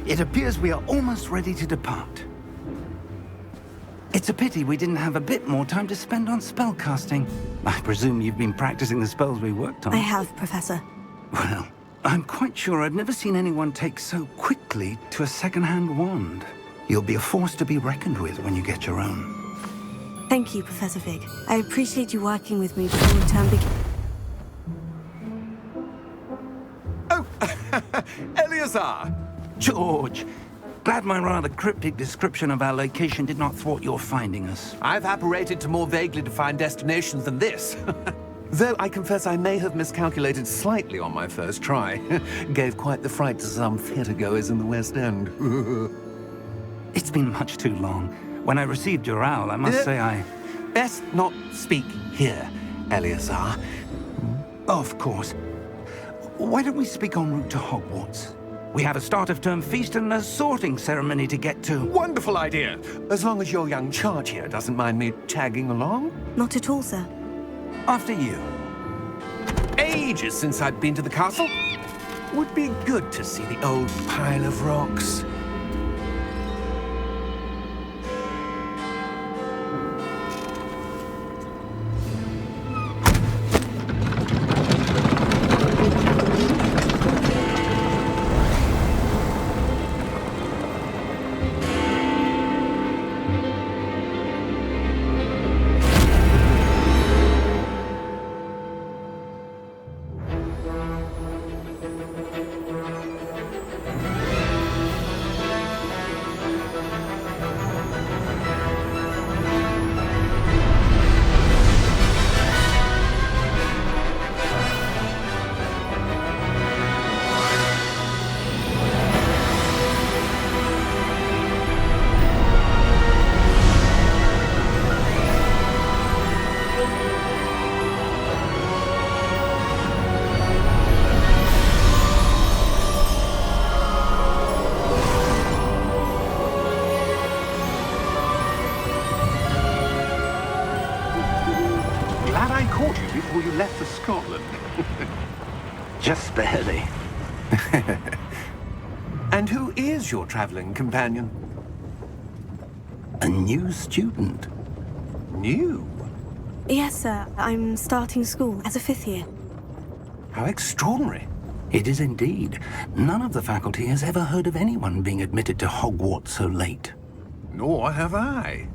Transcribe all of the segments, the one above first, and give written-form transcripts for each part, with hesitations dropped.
It appears we are almost ready to depart. It's a pity we didn't have a bit more time to spend on spellcasting. I presume you've been practicing the spells we worked on. I have, Professor. Well, I'm quite sure I've never seen anyone take so quickly to a second-hand wand. You'll be a force to be reckoned with when you get your own. Thank you, Professor Fig. I appreciate you working with me before the term begins. Oh, Eleazar! George, glad my rather cryptic description of our location did not thwart your finding us. I've apparated to more vaguely defined destinations than this. Though I confess I may have miscalculated slightly on my first try. Gave quite the fright to some theatre-goers in the West End. It's been much too long. When I received your owl, I must say I... Best not speak here, Eleazar. Of course. Why don't we speak en route to Hogwarts? We have a start-of-term feast and a sorting ceremony to get to. Wonderful idea! As long as your young charge here doesn't mind me tagging along. Not at all, sir. After you. Ages since I'd been to the castle. Would be good to see the old pile of rocks. Before you left for Scotland. Just barely. And who is your traveling companion? A new student. New? Yes, sir. I'm starting school as a 5th year. How extraordinary. It is indeed. None of the faculty has ever heard of anyone being admitted to Hogwarts so late. Nor have I.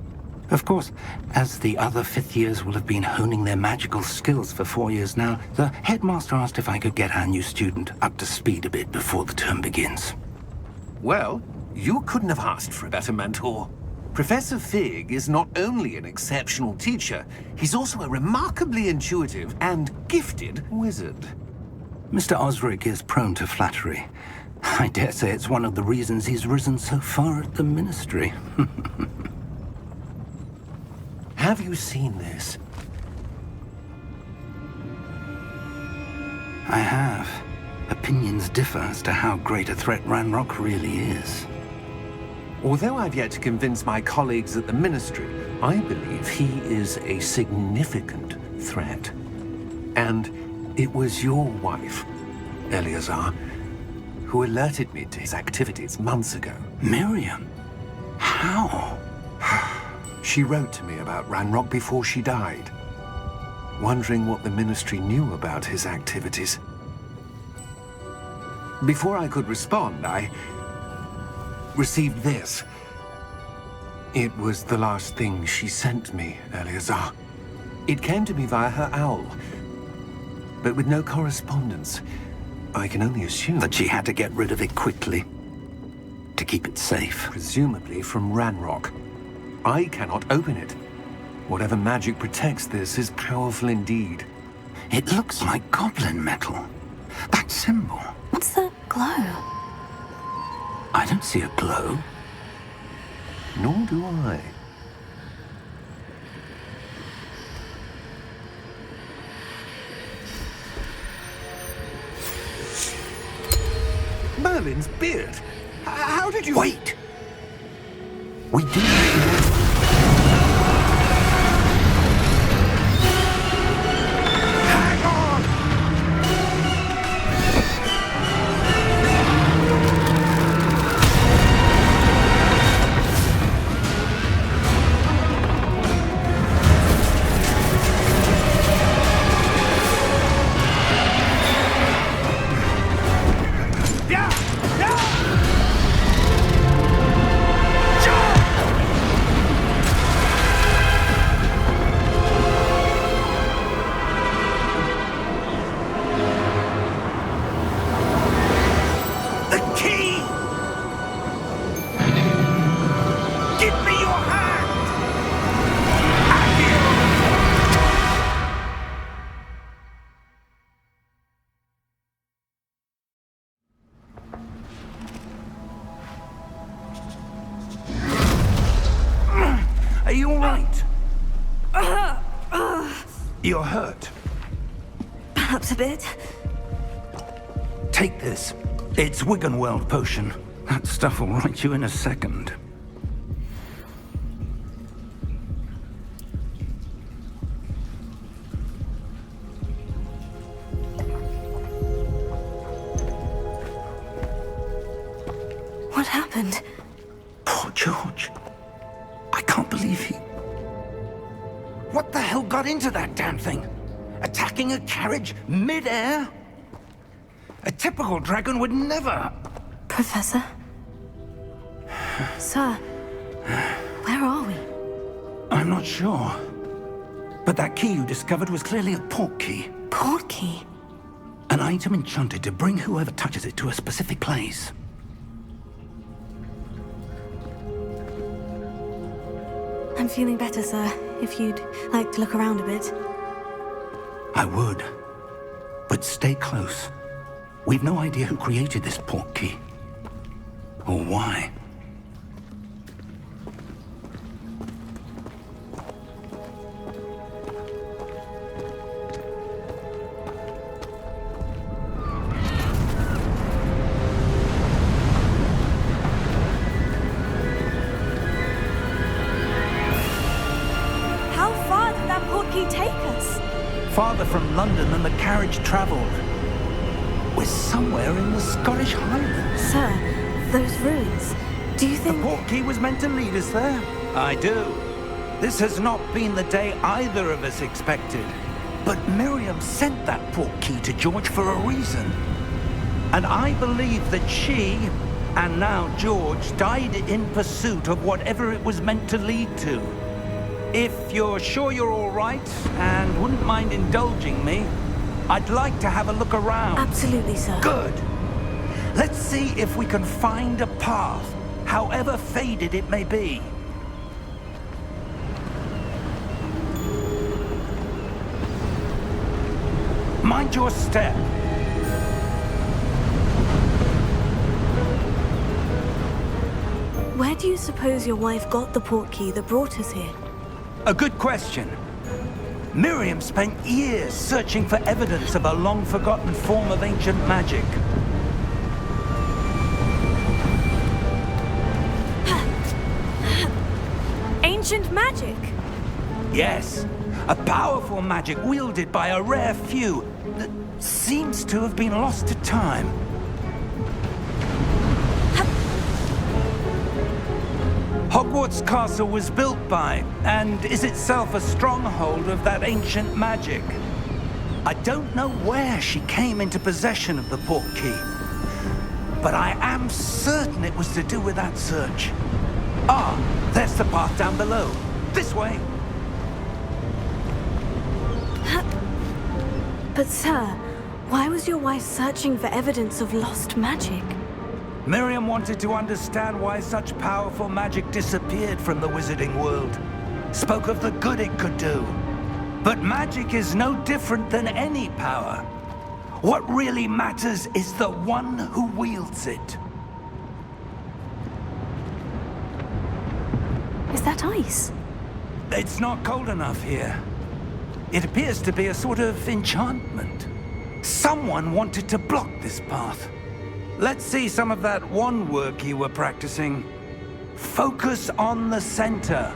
Of course, as the other 5th years will have been honing their magical skills for 4 years now, the headmaster asked if I could get our new student up to speed a bit before the term begins. Well, you couldn't have asked for a better mentor. Professor Fig is not only an exceptional teacher, he's also a remarkably intuitive and gifted wizard. Mr. Osric is prone to flattery. I dare say it's one of the reasons he's risen so far at the Ministry. Have you seen this? I have. Opinions differ as to how great a threat Ranrock really is. Although I've yet to convince my colleagues at the Ministry, I believe he is a significant threat. And it was your wife, Eleazar, who alerted me to his activities months ago. Miriam? How? She wrote to me about Ranrock before she died, wondering what the Ministry knew about his activities. Before I could respond, I received this. It was the last thing she sent me, Eleazar. It came to me via her owl, but with no correspondence. I can only assume That she had to get rid of it quickly, to keep it safe. presumably from Ranrock. I cannot open it. Whatever magic protects this is powerful indeed. It looks like goblin metal. That symbol. What's the glow? I don't see a glow. Nor do I. Merlin's beard. How did you... Wait! We do... Hang on! Are you all right? You're hurt. Perhaps a bit. Take this. It's Wiggenweld potion. That stuff will right you in a second. What happened? Poor George. I can't believe he... What the hell got into that damn thing? Attacking a carriage mid-air? A typical dragon would never... Professor? Sir, where are we? I'm not sure. But that key you discovered was clearly a port key. Port key? An item enchanted to bring whoever touches it to a specific place. I'm feeling better, sir. If you'd like to look around a bit. I would. But stay close. We've no idea who created this port key. Or why. How far did that port key take us? Farther from London than the carriage traveled. We're somewhere in the Scottish Highlands. Sir, those ruins. Do you The think... port key was meant to lead us there? I do. This has not been the day either of us expected. But Miriam sent that port key to George for a reason. And I believe that she, and now George, died in pursuit of whatever it was meant to lead to. If you're sure you're all right, and wouldn't mind indulging me, I'd like to have a look around. Absolutely, sir. Good. Let's see if we can find a path, however faded it may be. Mind your step. Where do you suppose your wife got the port key that brought us here? A good question. Miriam spent years searching for evidence of a long-forgotten form of ancient magic. Ancient magic? Yes, a powerful magic wielded by a rare few that seems to have been lost to time. Hogwarts Castle was built by, and is itself a stronghold of that ancient magic. I don't know where she came into possession of the port key, but I am certain it was to do with that search. Ah, there's the path down below. This way. But sir, why was your wife searching for evidence of lost magic? Miriam wanted to understand why such powerful magic disappeared from the wizarding world. Spoke of the good it could do. But magic is no different than any power. What really matters is the one who wields it. Is that ice? It's not cold enough here. It appears to be a sort of enchantment. Someone wanted to block this path. Let's see some of that wand work you were practicing. Focus on the center.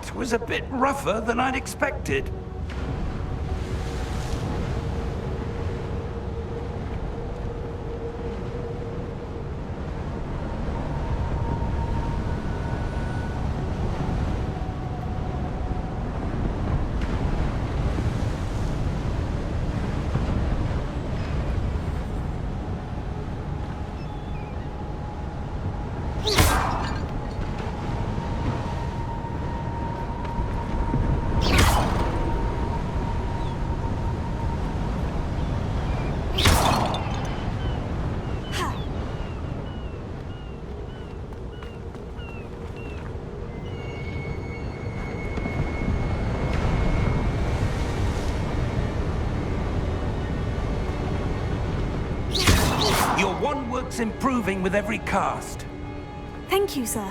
That was a bit rougher than I'd expected. Your wand works improving with every cast. Thank you, sir.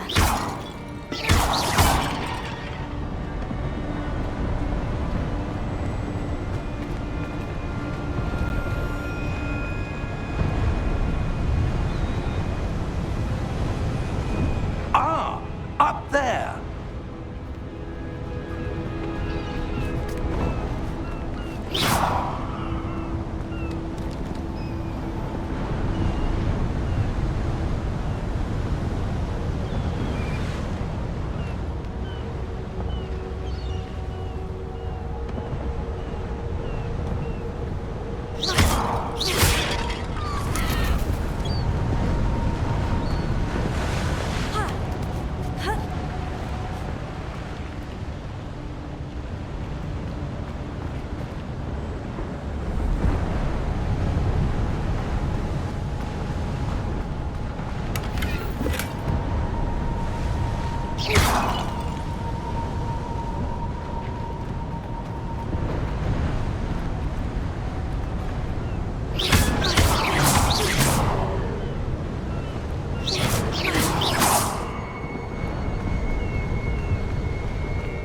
Ah, up there.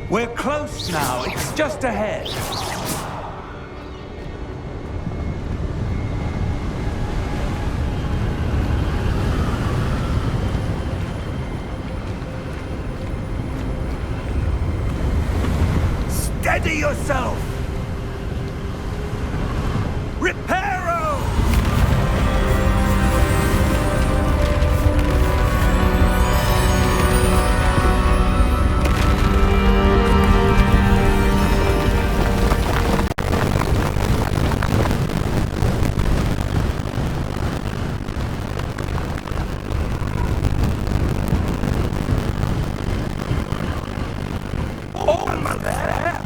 We're close now. It's just ahead. Steady yourself! Reparo! Over there!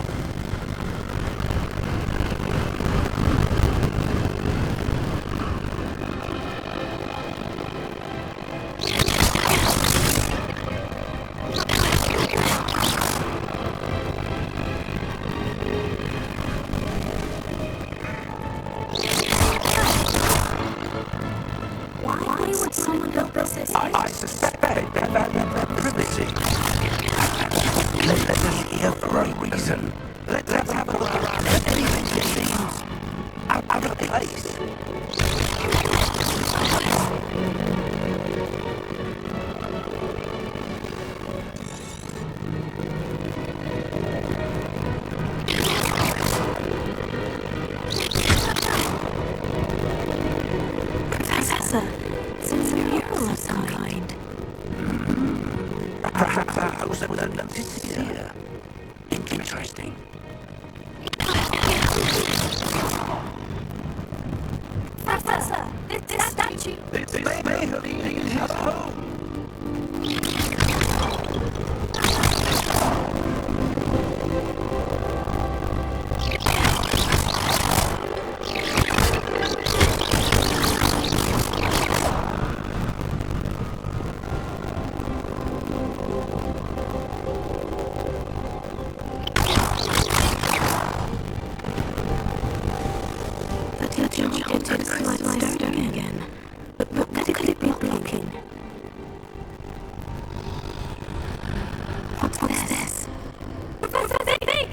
Why would someone build this? I suspect they value their privacy. Let us here for a reason. Let's have a look around at anything that seems out of place. Professor, since you're people of some kind. Perhaps our host would have noticed here. Interesting. Professor, this statue. This may have been his home. Again. But what could it be blocking? What's this? Professor Zig!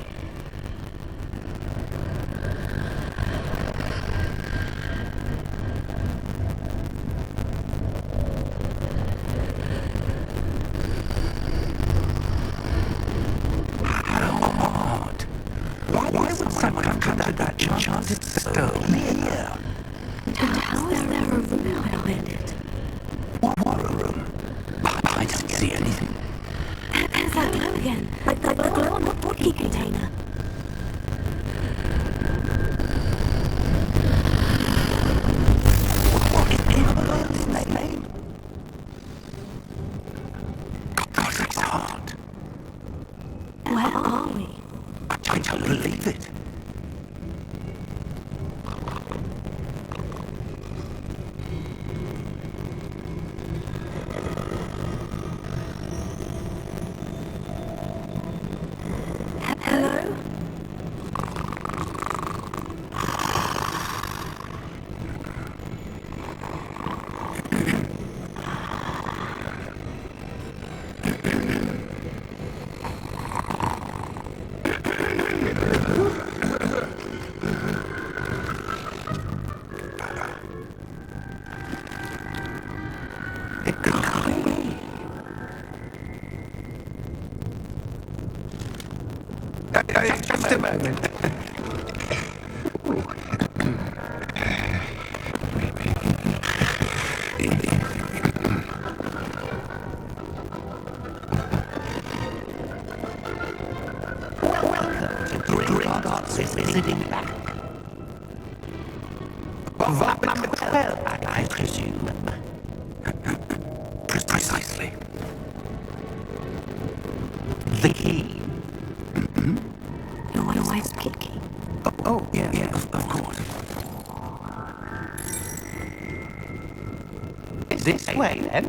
I've captured that enchanted stone here. How is there a room behind it? What a room? I don't see anything. There's that glow again, like the glow on the portkey container. What in Earth's name? God, it's hard. Where are we? I don't believe it. Hello? It can't be. Just a moment. Welcome to Gringotts visiting back. Vault number 12, I presume. Precisely. The key. Your wife's key. Oh, yeah, of course. This way, then?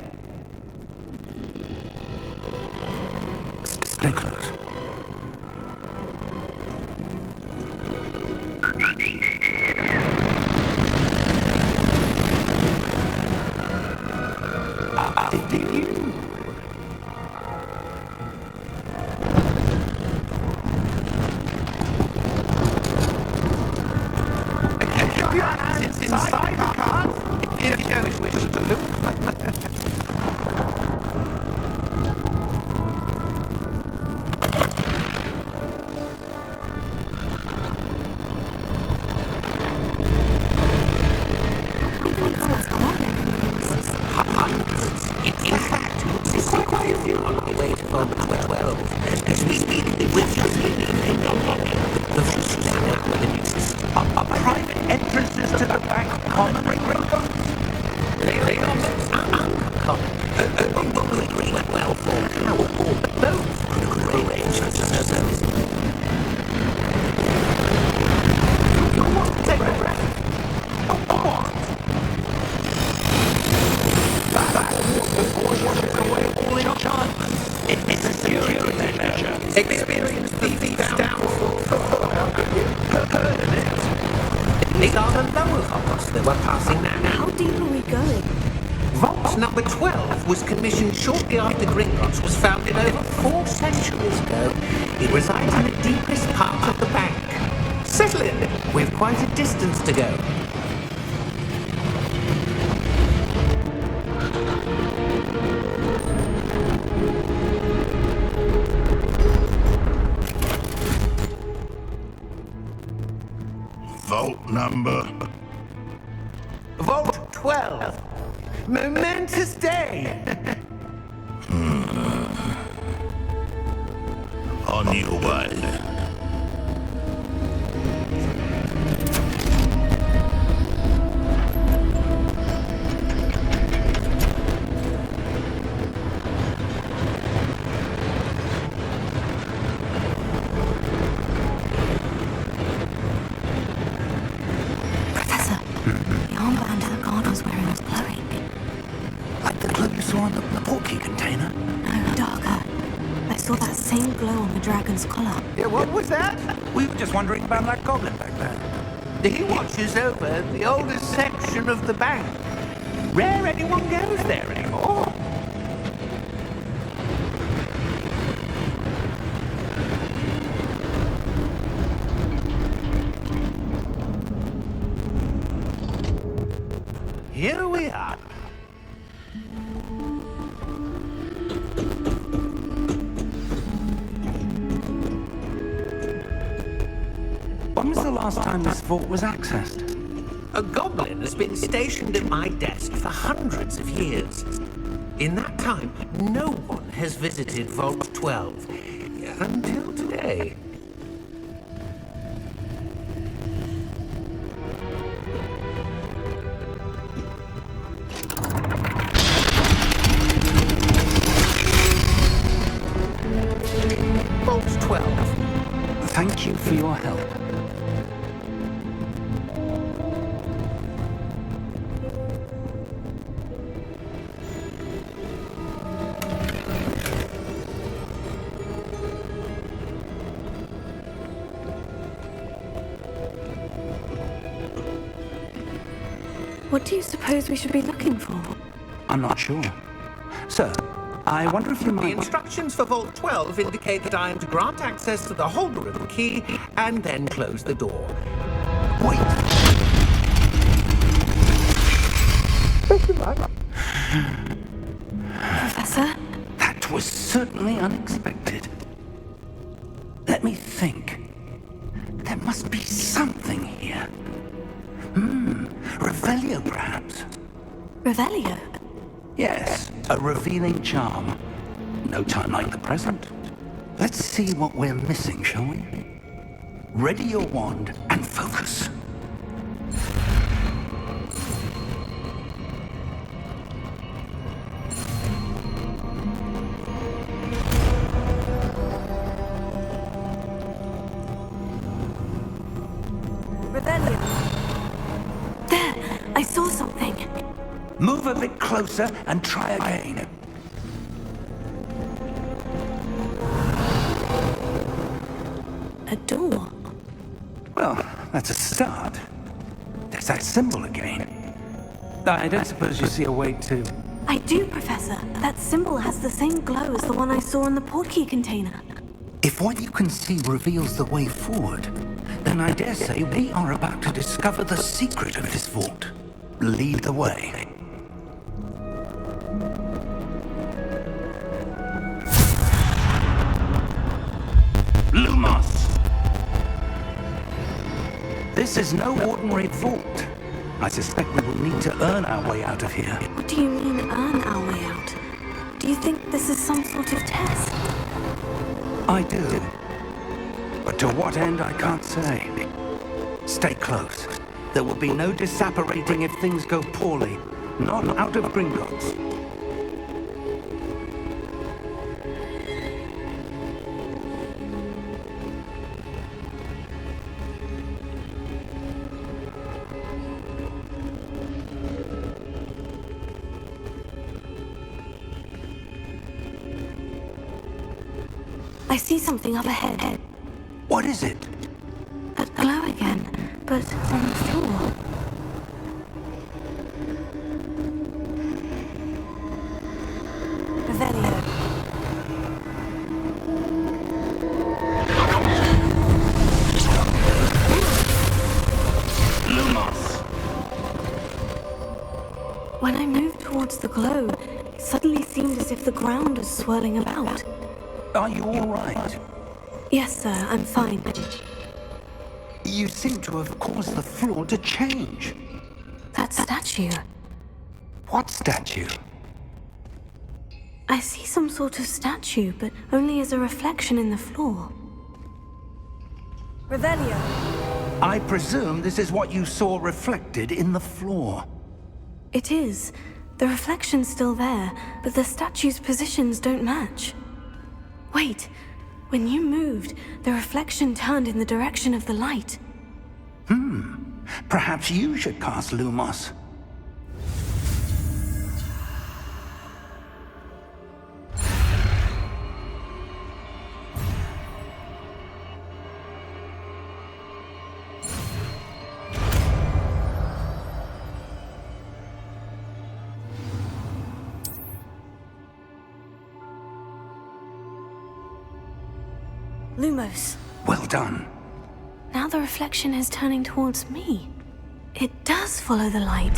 Stay close. Did you? It's inside the car. If you don't wish to look. In fact, it's quite a few on the way to Vault 12. As we speak, we're just leaving the voices now with the news. Are private entrances to the back common Gringotts? They are uncommon. Well formed how both great entrances. You want to take a breath? It's a security measure. Experience the downfall. Heard of it? These are the lower vaults that we're passing now. How deep are we going? Vault number 12 was commissioned shortly after Gringotts was founded over 4 centuries ago. It resides in the deepest part of the bank. Settle in. We've quite a distance to go. Vault number. Vault 12. Momentous day. On your way. Professor, the armband that God was wearing was glowing. Like the glow you saw on the portkey container. No, darker. I saw that same glow on the dragon's collar. Yeah, what was that? We were just wondering about that goblin back there. He watches over the oldest section of the bank. Rare anyone goes there anymore. Here we are. When was the last time this vault was accessed? A goblin has been stationed at my desk for hundreds of years. In that time, no one has visited Vault 12 until today. Vault 12. Thank you for your help. What do you suppose we should be looking for? I'm not sure. Sir, I wonder if you The might... instructions for Vault 12 indicate that I am to grant access to the holder of the key and then close the door. Wait! Professor? That was certainly unexpected. Let me think. There must be something here. Revelio, perhaps? Revelio? Yes, a revealing charm. No time like the present. Let's see what we're missing, shall we? Ready your wand and focus. Revelio. There! I saw something. Move a bit closer and try again. A door. Well, that's a start. There's that symbol again. I don't suppose you see a way to... I do, Professor. That symbol has the same glow as the one I saw in the portkey container. If what you can see reveals the way forward, then I dare say we are about to discover the secret of this vault. Lead the way. Lumos! This is no ordinary vault. I suspect we will need to earn our way out of here. What do you mean, earn our way out? Do you think this is some sort of test? I do. But to what end, I can't say. Stay close. There will be no disapparating if things go poorly. Not out of Gringotts. I see something up ahead. What is it? That glow again, but on the floor. Revelio. Lumos! When I moved towards the glow, it suddenly seemed as if the ground was swirling about. Are you all right? Yes, sir, I'm fine. You seem to have caused the floor to change. That statue. What statue? I see some sort of statue, but only as a reflection in the floor. Revelio. I presume this is what you saw reflected in the floor. It is. The reflection's still there, but the statue's positions don't match. Wait. When you moved, the reflection turned in the direction of the light. Perhaps you should cast Lumos. Lumos. Well done. Now the reflection is turning towards me. It does follow the light.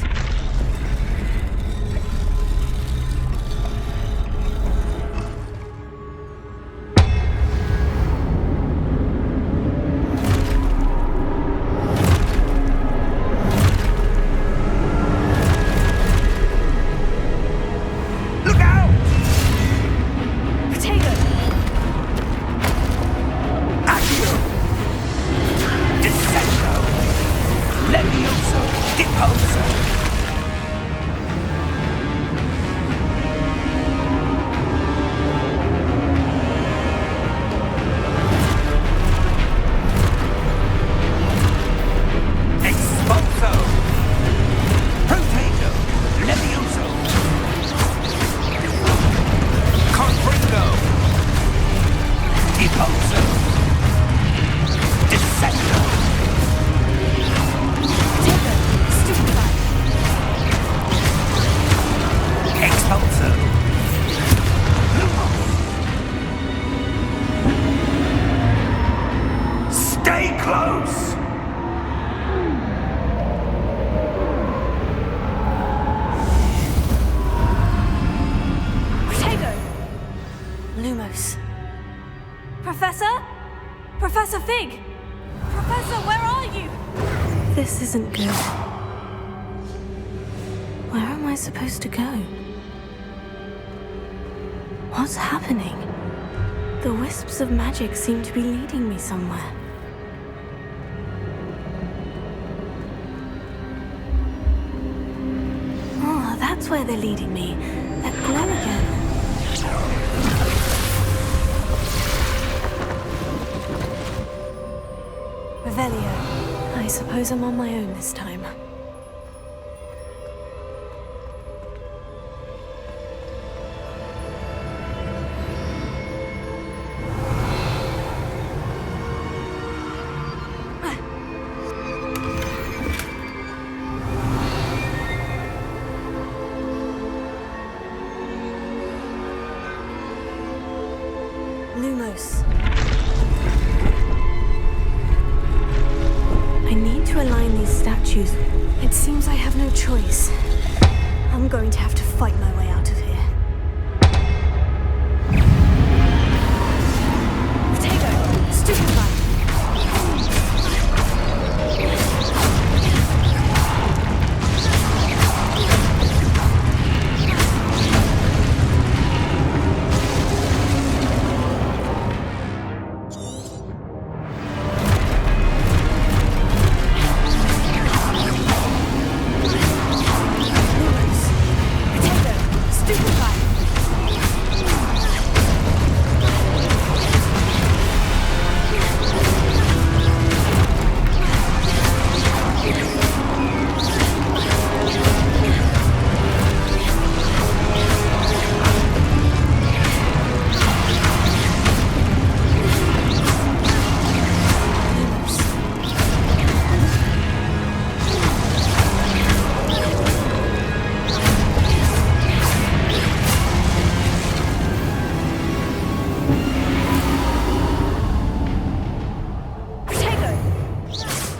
Repulsor. Dissector. Digger, stupefy. Expulsor. Stay close! Lumos. Professor? Professor Fig! Professor, where are you? This isn't good. Where am I supposed to go? What's happening? The wisps of magic seem to be leading me somewhere. Oh, that's where they're leading me. That glow again. Revelio. I suppose I'm on my own this time. Lumos. I need to align these statues. It seems I have no choice. I'm going to have to fight my way out of here. Potato! Stupefy!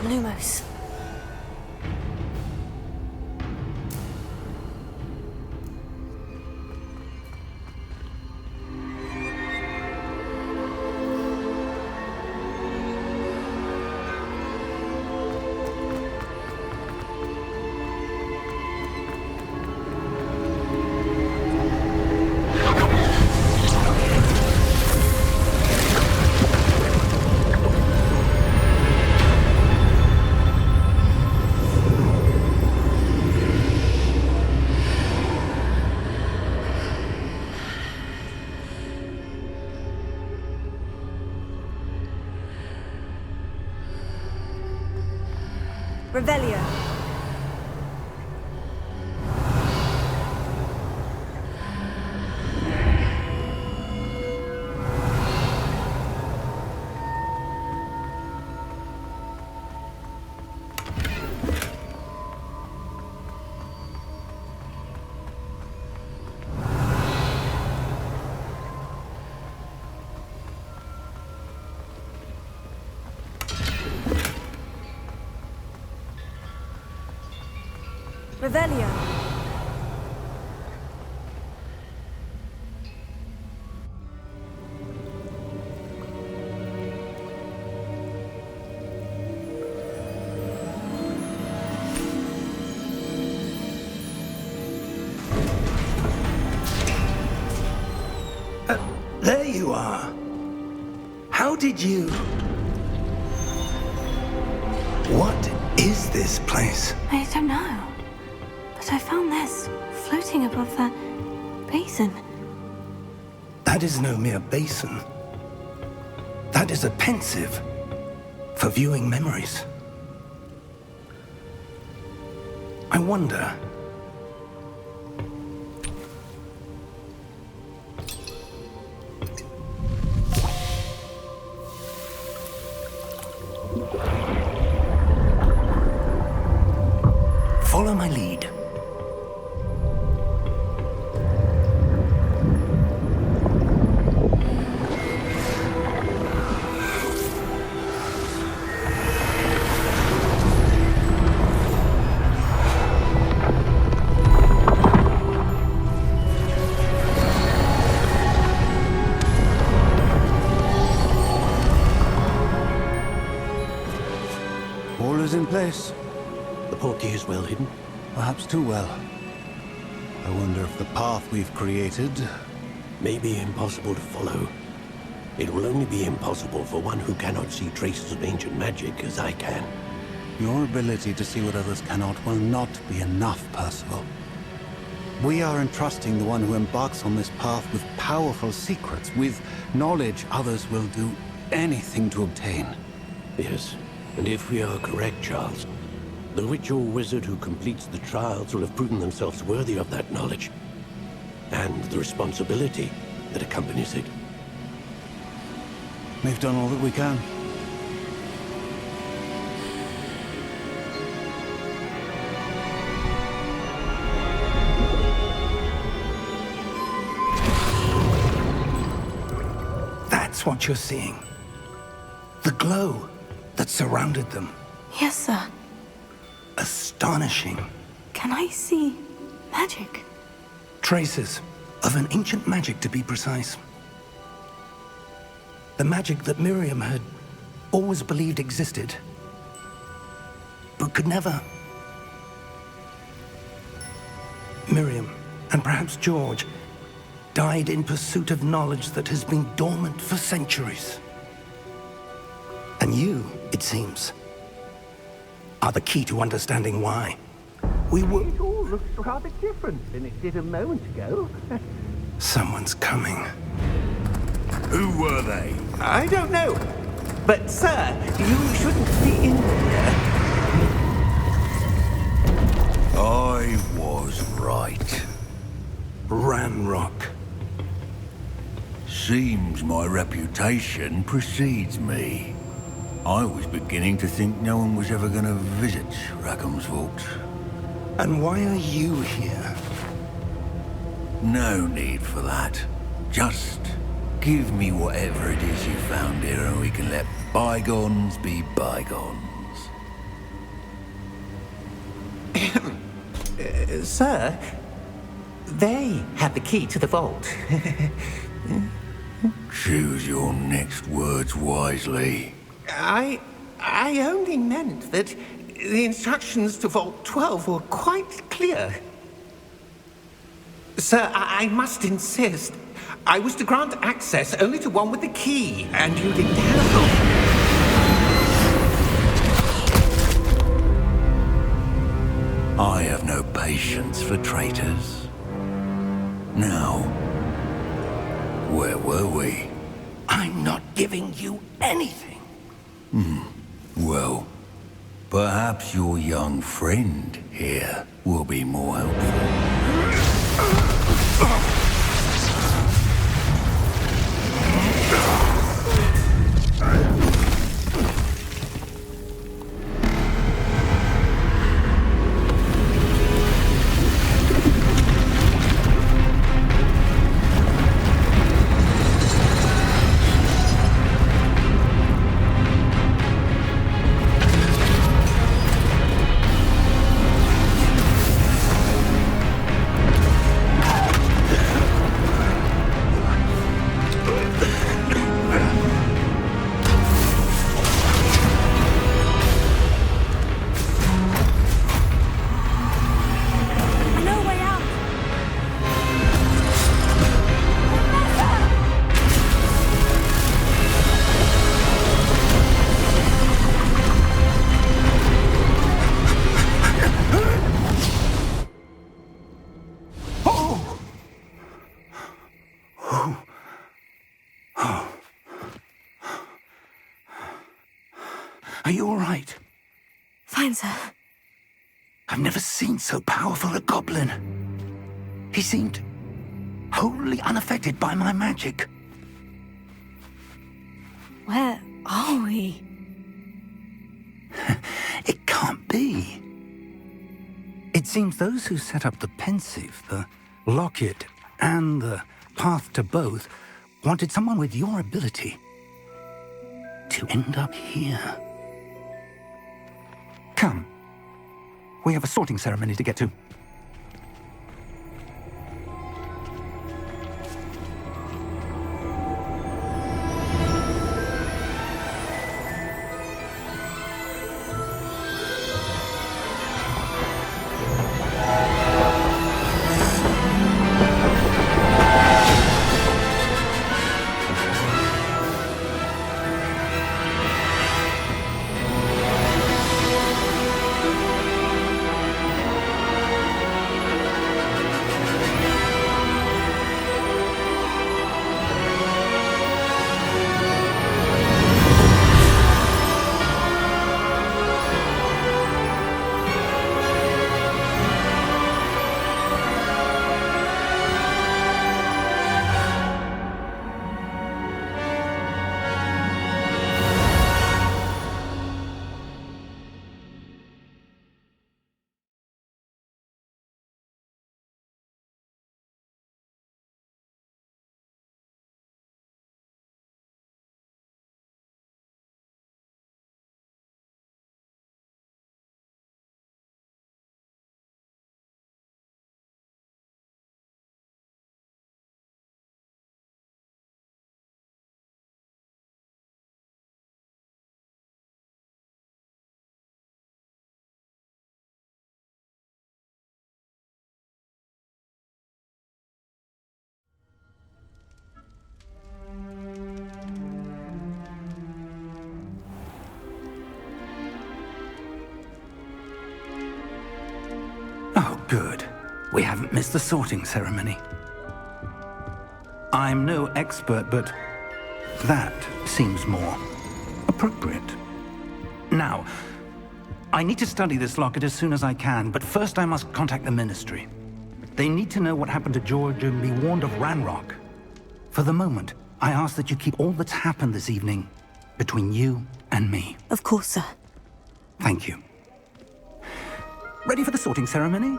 Lumos. Revelio. Revelio. There you are. How did you... What is this place? I don't know. But I found this floating above that basin. That is no mere basin. That is a pensive for viewing memories. I wonder... Follow my lead. All is in place. The portkey is well hidden. Perhaps too well. I wonder if the path we've created... May be impossible to follow. It will only be impossible for one who cannot see traces of ancient magic as I can. Your ability to see what others cannot will not be enough, Percival. We are entrusting the one who embarks on this path with powerful secrets, with knowledge others will do anything to obtain. Yes, and if we are correct, Charles, the witch or wizard who completes the trials will have proven themselves worthy of that knowledge, and the responsibility that accompanies it. We've done all that we can. That's what you're seeing. The glow that surrounded them. Yes, sir. Astonishing. Can I see magic? Traces of an ancient magic, to be precise. The magic that Miriam had always believed existed, but could never. Miriam, and perhaps George, died in pursuit of knowledge that has been dormant for centuries. And you, it seems, are the key to understanding why. We were... It all looks rather different than it did a moment ago. Someone's coming. Who were they? I don't know. But, sir, you shouldn't be in here. I was right. Ramrock. Seems my reputation precedes me. I was beginning to think no one was ever going to visit Rackham's vault. And why are you here? No need for that. Just give me whatever it is you found here and we can let bygones be bygones. Sir, they have the key to the vault. Choose your next words wisely. I only meant that the instructions to Vault 12 were quite clear. Sir, I must insist. I was to grant access only to one with the key, and you didn't have them. I have no patience for traitors. Now, where were we? I'm not giving you anything. Well, perhaps your young friend here will be more helpful. No way out! Are you all right? Fine, sir. I've never seen so powerful a goblin. He seemed wholly unaffected by my magic. Where are we? It can't be. seems those who set up the pensive, the locket, and the path to both wanted someone with your ability to end up here. Come. We have a sorting ceremony to get to. Oh, good. We haven't missed the sorting ceremony. I'm no expert, but that seems more appropriate. Now, I need to study this locket as soon as I can, but first I must contact the Ministry. They need to know what happened to George and be warned of Ranrock. For the moment, I ask that you keep all that's happened this evening between you and me. Of course, sir. Thank you. Ready for the sorting ceremony?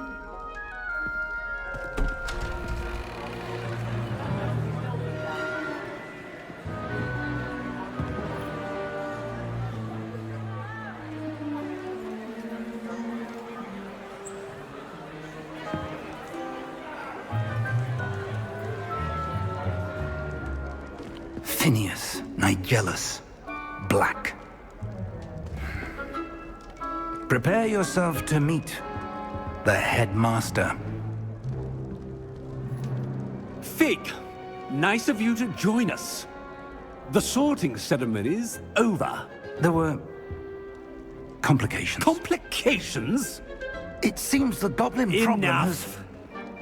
Phineas, Nigellus, Black. Prepare yourself to meet the headmaster. Fig, nice of you to join us. The sorting ceremony's over. There were complications. Complications? It seems the goblin problem has... Enough.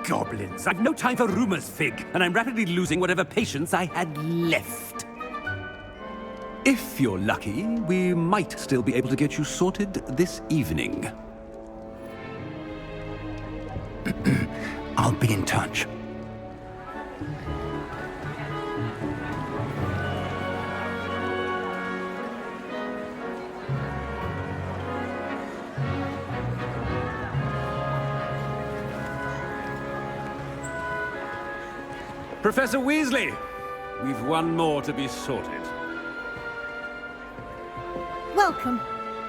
Goblins. I've no time for rumors, Fig, and I'm rapidly losing whatever patience I had left. If you're lucky, we might still be able to get you sorted this evening. I'll be in touch. Professor Weasley, we've one more to be sorted. Welcome.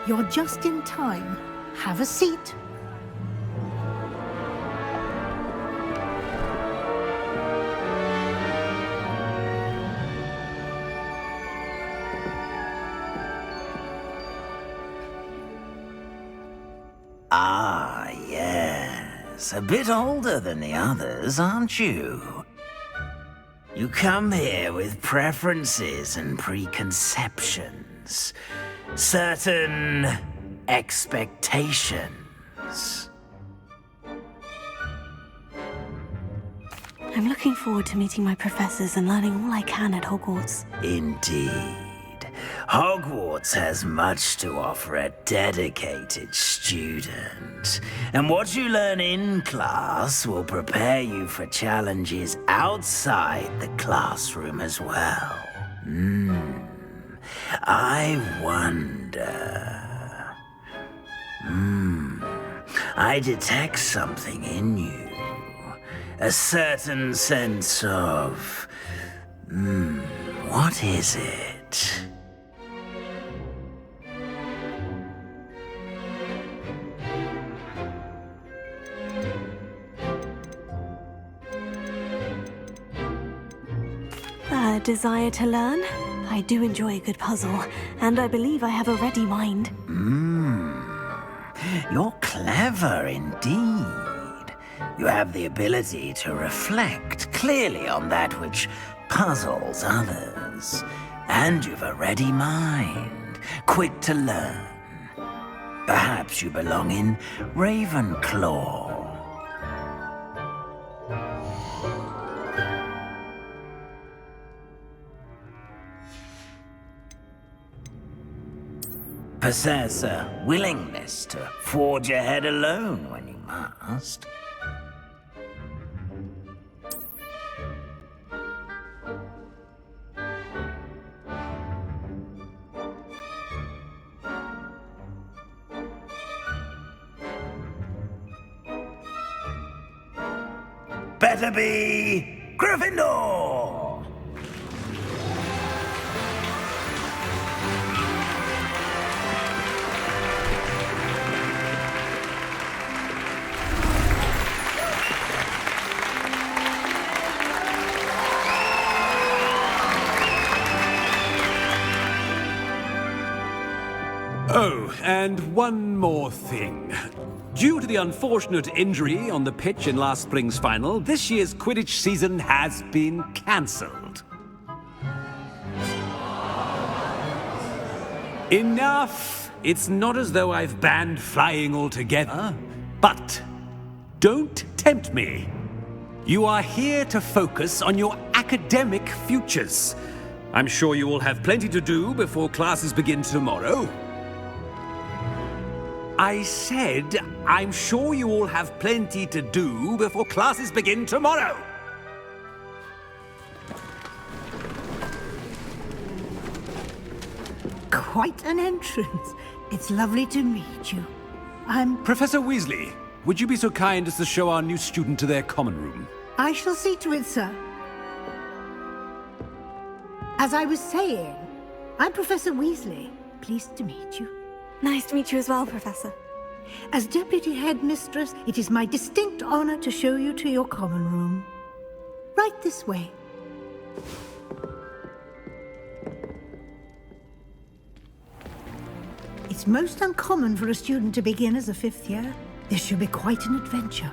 You're just in time. Have a seat. Ah, yes. A bit older than the others, aren't you? You come here with preferences and preconceptions. Certain expectations. I'm looking forward to meeting my professors and learning all I can at Hogwarts. Indeed. Hogwarts has much to offer a dedicated student. And what you learn in class will prepare you for challenges outside the classroom as well. I wonder... I detect something in you. A certain sense of... what is it? A desire to learn? I do enjoy a good puzzle, and I believe I have a ready mind. You're clever indeed. You have the ability to reflect clearly on that which puzzles others. And you've a ready mind, quick to learn. Perhaps you belong in Ravenclaw. Possess a willingness to forge ahead alone when you must. Better be Gryffindor! Oh, and one more thing. Due to the unfortunate injury on the pitch in last spring's final, this year's Quidditch season has been cancelled. Enough! It's not as though I've banned flying altogether, but don't tempt me. You are here to focus on your academic futures. I'm sure you all have plenty to do before classes begin tomorrow. I said, I'm sure you all have plenty to do before classes begin tomorrow. Quite an entrance. It's lovely to meet you. I'm... Professor Weasley, would you be so kind as to show our new student to their common room? I shall see to it, sir. As I was saying, I'm Professor Weasley. Pleased to meet you. Nice to meet you as well, Professor. As Deputy Headmistress, it is my distinct honor to show you to your common room. Right this way. It's most uncommon for a student to begin as a fifth year. This should be quite an adventure.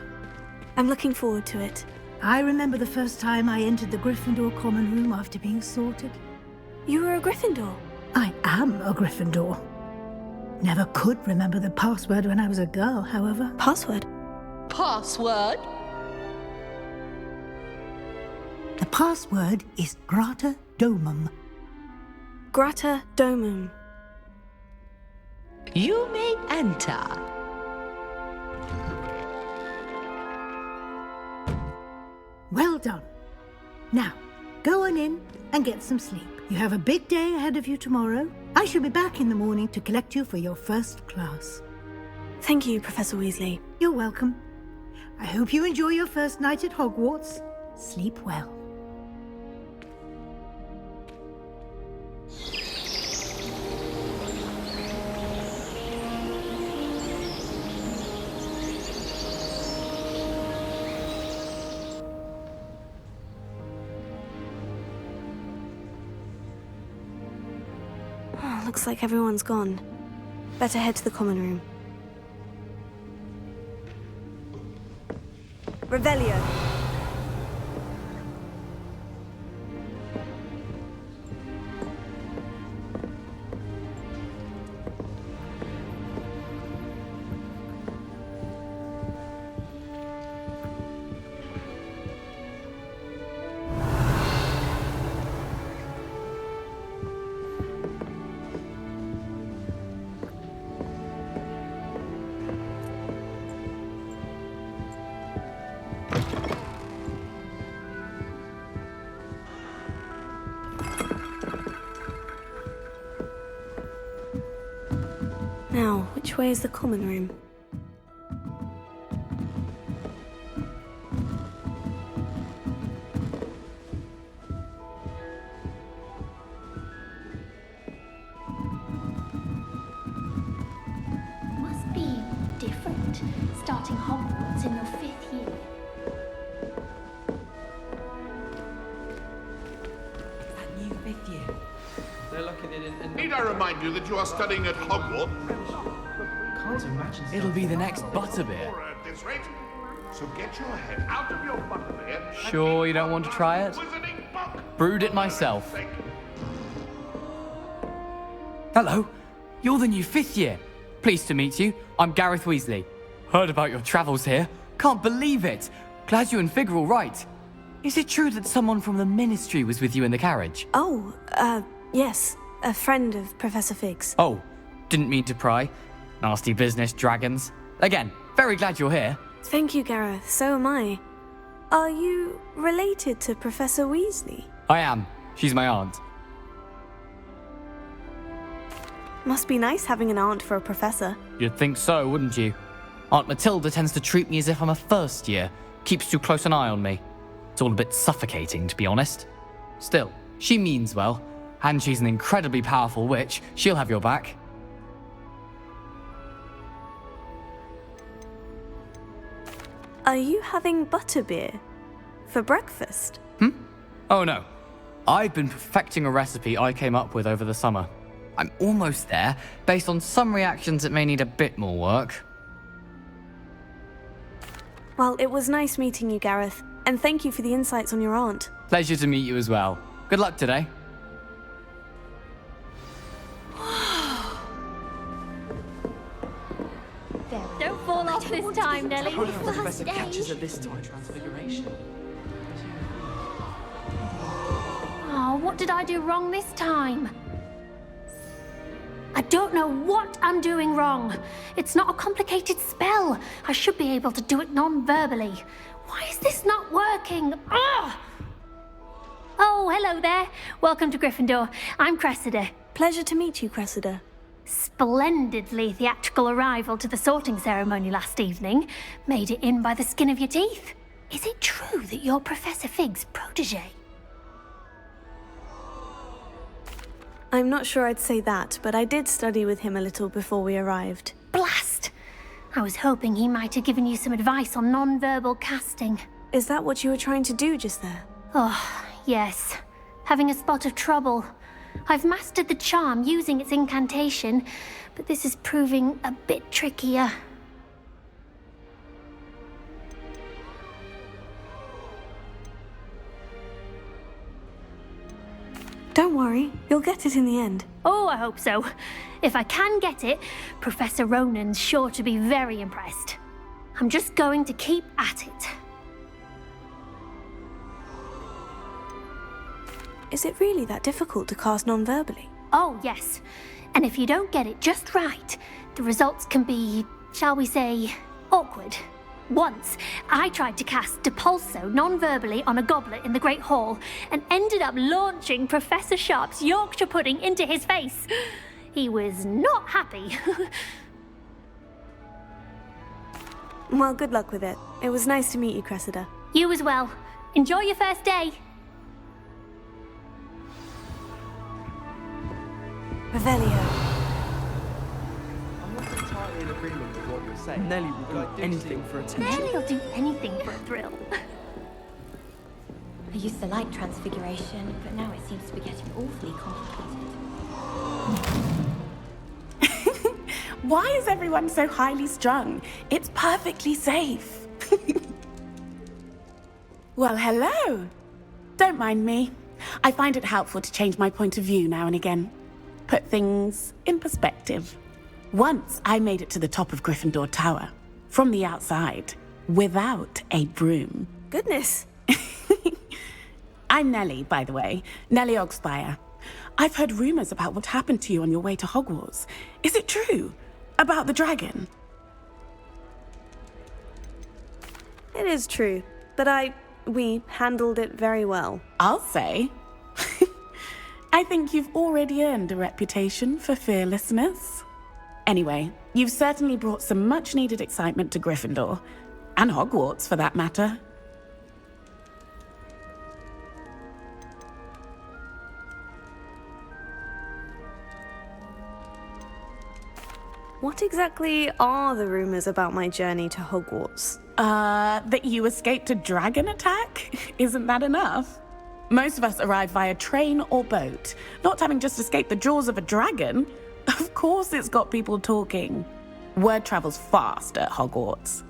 I'm looking forward to it. I remember the first time I entered the Gryffindor common room after being sorted. You were a Gryffindor? I am a Gryffindor. Never could remember the password when I was a girl, however. Password? Password? The password is Grata Domum. Grata Domum. You may enter. Well done. Now, go on in and get some sleep. You have a big day ahead of you tomorrow. I shall be back in the morning to collect you for your first class. Thank you, Professor Weasley. You're welcome. I hope you enjoy your first night at Hogwarts. Sleep well. Looks like everyone's gone. Better head to the common room. Revelio. Now, which way is the common room? starting Hogwarts in your 5th year. That new 5th year. They're lucky they didn't end Need I remind you that you are studying at Hogwarts? Can't imagine. It'll be the next butterbeer. At this rate. So get your head out of your butterbeer. Sure you don't want to try it? Brewed it myself. Hello, you're the new 5th year. Pleased to meet you. I'm Gareth Weasley. Heard about your travels here. Can't believe it. Glad you and Fig are all right. Is it true that someone from the Ministry was with you in the carriage? Oh, yes. A friend of Professor Fig's. Oh, didn't mean to pry. Nasty business, dragons. Again, very glad you're here. Thank you, Gareth. So am I. Are you related to Professor Weasley? I am. She's my aunt. Must be nice having an aunt for a professor. You'd think so, wouldn't you? Aunt Matilda tends to treat me as if I'm a first year. Keeps too close an eye on me. It's all a bit suffocating, to be honest. Still, she means well. And she's an incredibly powerful witch. She'll have your back. Are you having butterbeer? For breakfast? Oh no. I've been perfecting a recipe I came up with over the summer. I'm almost there. Based on some reactions, it may need a bit more work. Well, it was nice meeting you, Gareth. And thank you for the insights on your aunt. Pleasure to meet you as well. Good luck today. Don't fall off this time, Nelly. I wonder if the professor catches her this time. Transfiguration. Oh, what did I do wrong this time? I don't know what I'm doing wrong. It's not a complicated spell. I should be able to do it non-verbally. Why is this not working? Ah! Oh, hello there. Welcome to Gryffindor. I'm Cressida. Pleasure to meet you, Cressida. Splendidly theatrical arrival to the sorting ceremony last evening. Made it in by the skin of your teeth. Is it true that you're Professor Fig's protege? I'm not sure I'd say that, but I did study with him a little before we arrived. Blast! I was hoping he might have given you some advice on non-verbal casting. Is that what you were trying to do just there? Oh, yes. Having a spot of trouble. I've mastered the charm using its incantation, but this is proving a bit trickier. Don't worry, you'll get it in the end. Oh, I hope so. If I can get it, Professor Ronan's sure to be very impressed. I'm just going to keep at it. Is it really that difficult to cast non-verbally? Oh, yes. And if you don't get it just right, the results can be, shall we say, awkward. Once, I tried to cast Depulso non-verbally on a goblet in the Great Hall and ended up launching Professor Sharp's Yorkshire pudding into his face. He was not happy. Well, good luck with it. It was nice to meet you, Cressida. You as well. Enjoy your first day. Revelio. I'm not entirely in agreement with what you're saying. Nelly will do anything for attention. Nelly'll do anything for a thrill. I used the light transfiguration, but now it seems to be getting awfully complicated. Why is everyone so highly strung? It's perfectly safe. Well, hello. Don't mind me. I find it helpful to change my point of view now and again. Put things in perspective. Once I made it to the top of Gryffindor Tower, from the outside, without a broom. Goodness. I'm Nellie, by the way. Nellie Ogspire. I've heard rumors about what happened to you on your way to Hogwarts. Is it true? About the dragon? It is true, but we handled it very well. I'll say. I think you've already earned a reputation for fearlessness. Anyway, you've certainly brought some much-needed excitement to Gryffindor. And Hogwarts, for that matter. What exactly are the rumors about my journey to Hogwarts? That you escaped a dragon attack? Isn't that enough? Most of us arrive via train or boat, not having just escaped the jaws of a dragon. Of course it's got people talking. Word travels fast at Hogwarts.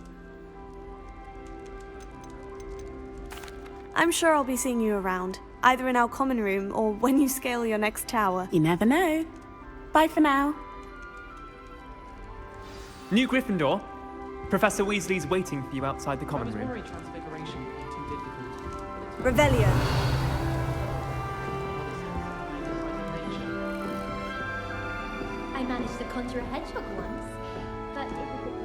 I'm sure I'll be seeing you around, either in our common room or when you scale your next tower. You never know. Bye for now. New Gryffindor. Professor Weasley's waiting for you outside the common room. Revelio. I managed to conjure a hedgehog once, but it was a bit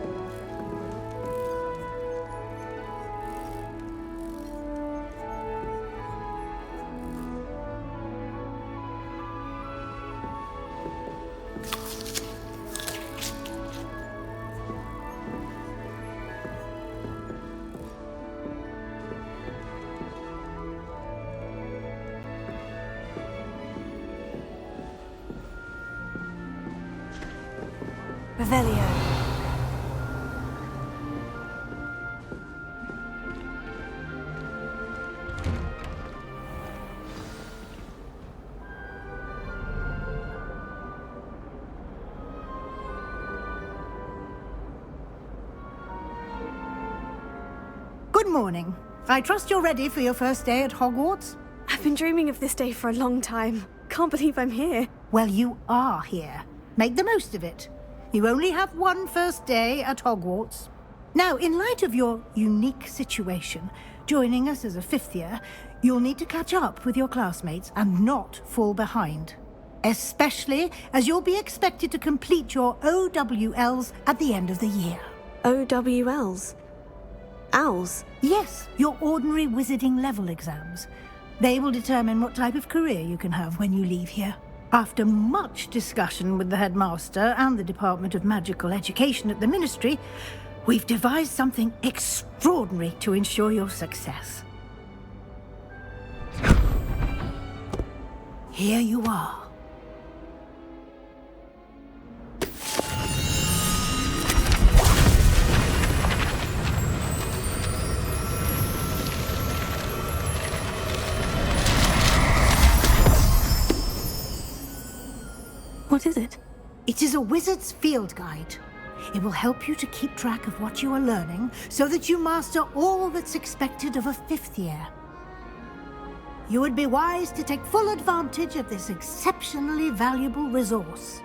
Revelio. Good morning. I trust you're ready for your first day at Hogwarts? I've been dreaming of this day for a long time. Can't believe I'm here. Well, you are here. Make the most of it. You only have one first day at Hogwarts. Now, in light of your unique situation, joining us as a fifth year, you'll need to catch up with your classmates and not fall behind. Especially as you'll be expected to complete your OWLs at the end of the year. OWLs? Owls? Yes, your ordinary wizarding level exams. They will determine what type of career you can have when you leave here. After much discussion with the headmaster and the Department of Magical Education at the Ministry, we've devised something extraordinary to ensure your success. Here you are. What is it? It is a wizard's field guide. It will help you to keep track of what you are learning so that you master all that's expected of a fifth year. You would be wise to take full advantage of this exceptionally valuable resource.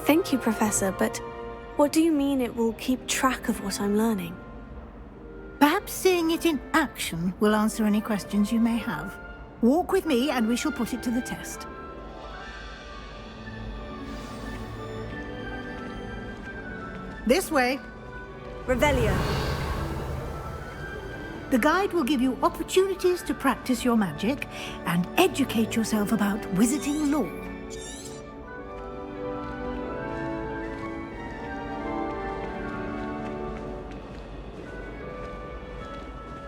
Thank you, Professor, but what do you mean it will keep track of what I'm learning? Perhaps seeing it in action will answer any questions you may have. Walk with me and we shall put it to the test. This way. Revelio. The guide will give you opportunities to practice your magic and educate yourself about wizarding lore.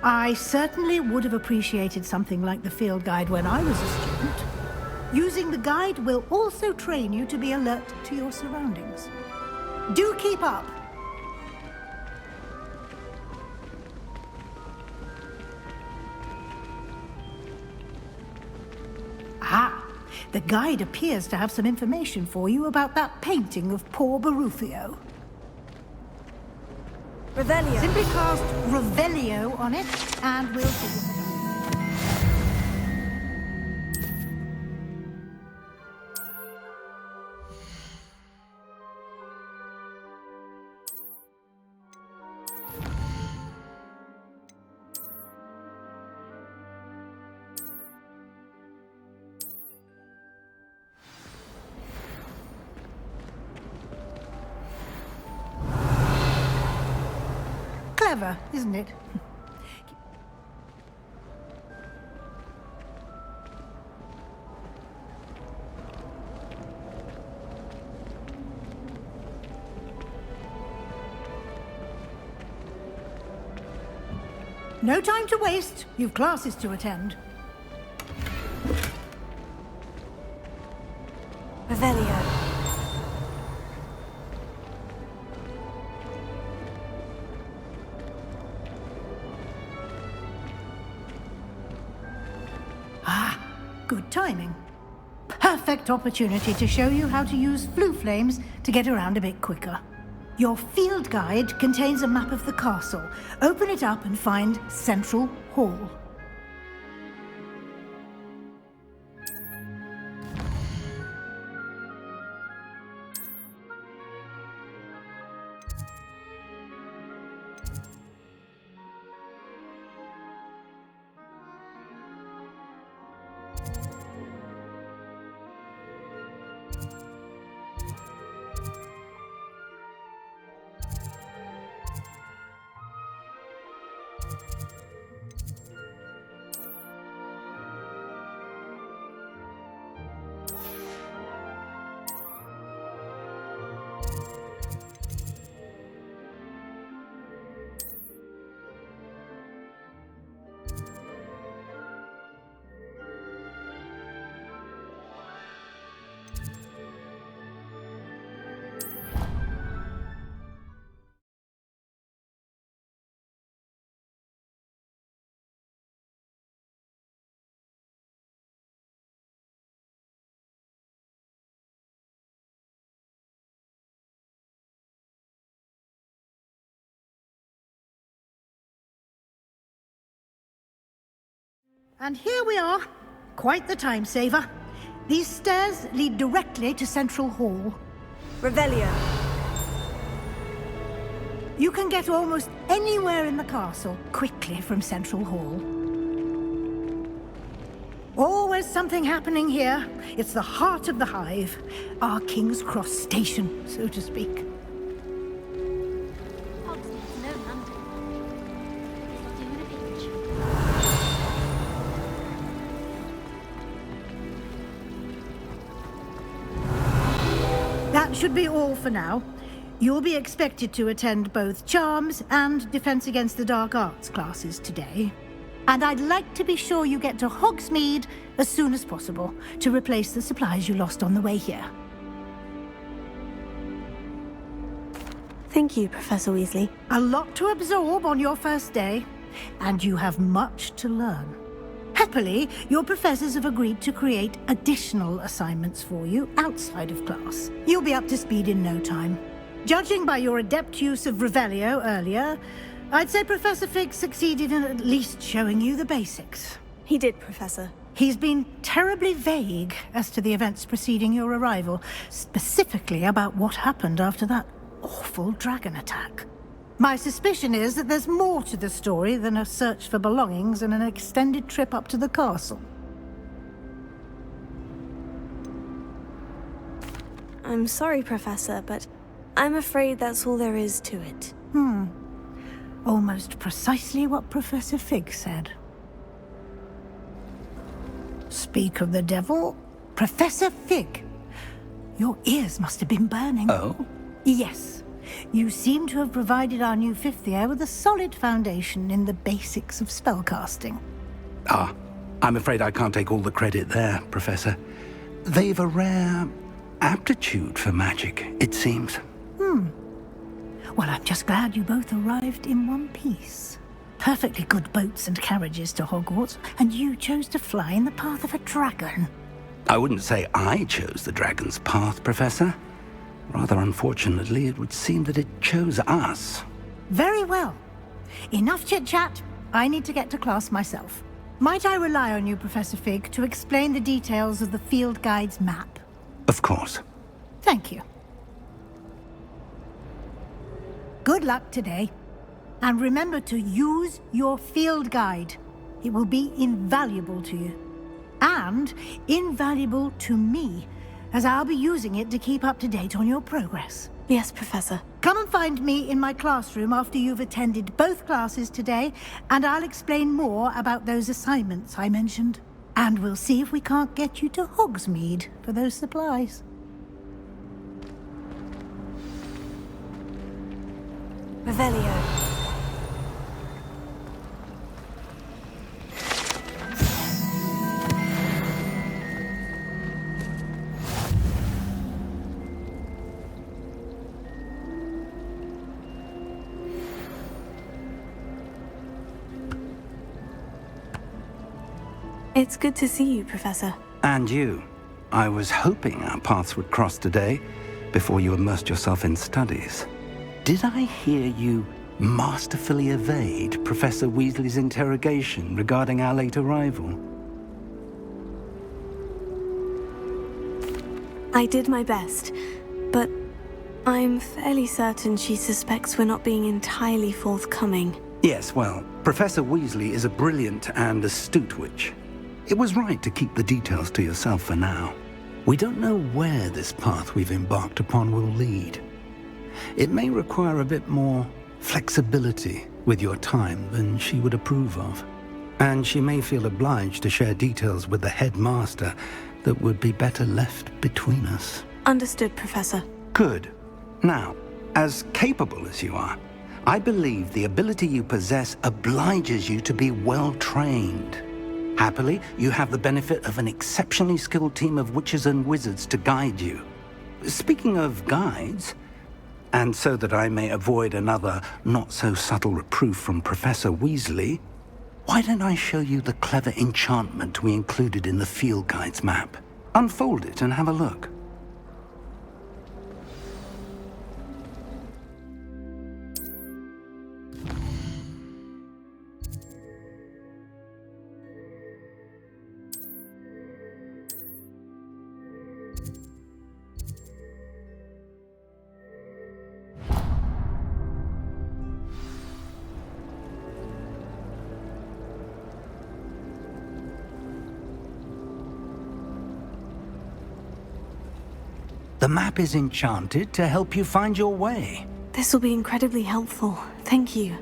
I certainly would have appreciated something like the field guide when I was a student. Using the guide will also train you to be alert to your surroundings. Do keep up! Ah, the guide appears to have some information for you about that painting of poor Barufio. Revelio. Simply cast Revelio on it, and we'll see. Clever, isn't it? No time to waste. You've classes to attend. Revelio. Good timing. Perfect opportunity to show you how to use flue flames to get around a bit quicker. Your field guide contains a map of the castle. Open it up and find Central Hall. And here we are. Quite the time saver. These stairs lead directly to Central Hall. Revelio. You can get almost anywhere in the castle quickly from Central Hall. Always something happening here. It's the heart of the hive. Our King's Cross station, so to speak. That should be all for now. You'll be expected to attend both Charms and Defense Against the Dark Arts classes today. And I'd like to be sure you get to Hogsmeade as soon as possible to replace the supplies you lost on the way here. Thank you, Professor Weasley. A lot to absorb on your first day, and you have much to learn. Happily, your professors have agreed to create additional assignments for you outside of class. You'll be up to speed in no time. Judging by your adept use of Revelio earlier, I'd say Professor Fig succeeded in at least showing you the basics. He did, Professor. He's been terribly vague as to the events preceding your arrival, specifically about what happened after that awful dragon attack. My suspicion is that there's more to the story than a search for belongings and an extended trip up to the castle. I'm sorry, Professor, but I'm afraid that's all there is to it. Almost precisely what Professor Fig said. Speak of the devil, Professor Fig. Your ears must have been burning. Oh? Yes. You seem to have provided our new fifth year with a solid foundation in the basics of spellcasting. Ah, I'm afraid I can't take all the credit there, Professor. They've a rare aptitude for magic, it seems. Well, I'm just glad you both arrived in one piece. Perfectly good boats and carriages to Hogwarts, and you chose to fly in the path of a dragon. I wouldn't say I chose the dragon's path, Professor. Rather unfortunately, it would seem that it chose us. Very well. Enough chit-chat. I need to get to class myself. Might I rely on you, Professor Fig, to explain the details of the field guide's map? Of course. Thank you. Good luck today. And remember to use your field guide. It will be invaluable to you. And invaluable to me, as I'll be using it to keep up to date on your progress. Yes, Professor. Come and find me in my classroom after you've attended both classes today, and I'll explain more about those assignments I mentioned. And we'll see if we can't get you to Hogsmeade for those supplies. Revelio. It's good to see you, Professor. And you. I was hoping our paths would cross today, before you immersed yourself in studies. Did I hear you masterfully evade Professor Weasley's interrogation regarding our late arrival? I did my best, but I'm fairly certain she suspects we're not being entirely forthcoming. Yes, well, Professor Weasley is a brilliant and astute witch. It was right to keep the details to yourself for now. We don't know where this path we've embarked upon will lead. It may require a bit more flexibility with your time than she would approve of. And she may feel obliged to share details with the headmaster that would be better left between us. Understood, Professor. Good. Now, as capable as you are, I believe the ability you possess obliges you to be well trained. Happily, you have the benefit of an exceptionally skilled team of witches and wizards to guide you. Speaking of guides, and so that I may avoid another not-so-subtle reproof from Professor Weasley, why don't I show you the clever enchantment we included in the field guide's map? Unfold it and have a look. The map is enchanted to help you find your way. This will be incredibly helpful. Thank you.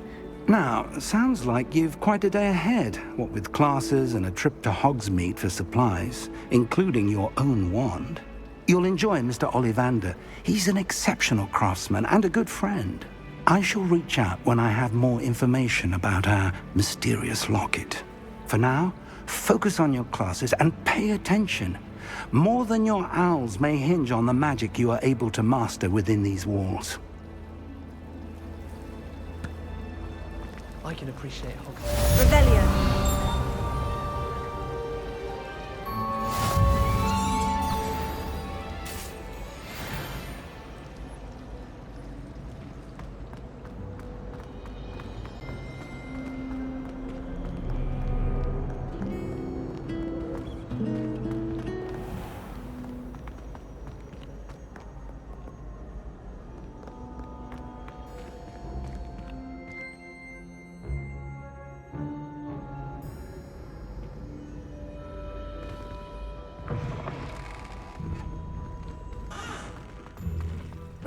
Now, sounds like you've quite a day ahead, what with classes and a trip to Hogsmeade for supplies, including your own wand. You'll enjoy Mr. Ollivander. He's an exceptional craftsman and a good friend. I shall reach out when I have more information about our mysterious locket. For now, focus on your classes and pay attention. More than your owls may hinge on the magic you are able to master within these walls. I can appreciate Hogwarts. Revelio.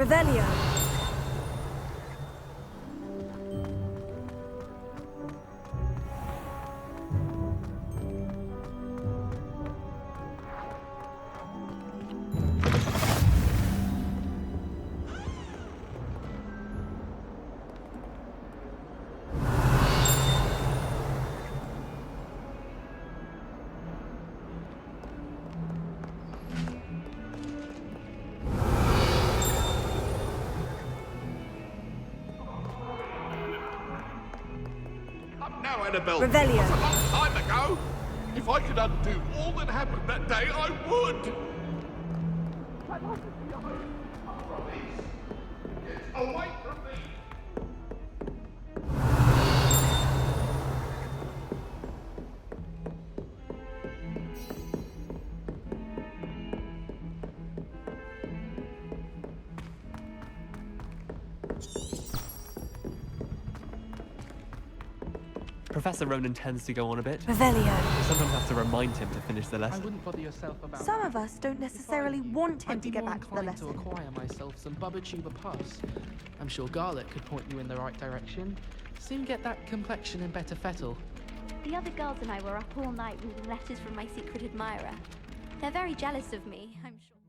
Revelio. Now, Annabelle, Revelio. that was a long time ago. If I could undo all that happened that day, I would. Get away from me. Professor Ronan tends to go on a bit. Revelio. You sometimes have to remind him to finish the lesson. I wouldn't bother yourself about Some of us don't necessarily want him to get back to the lesson. to acquire myself some Bubba Puffs. I'm sure Garlic could point you in the right direction. Soon get that complexion and better fettle. The other girls and I were up all night reading letters from my secret admirer. They're very jealous of me, I'm sure.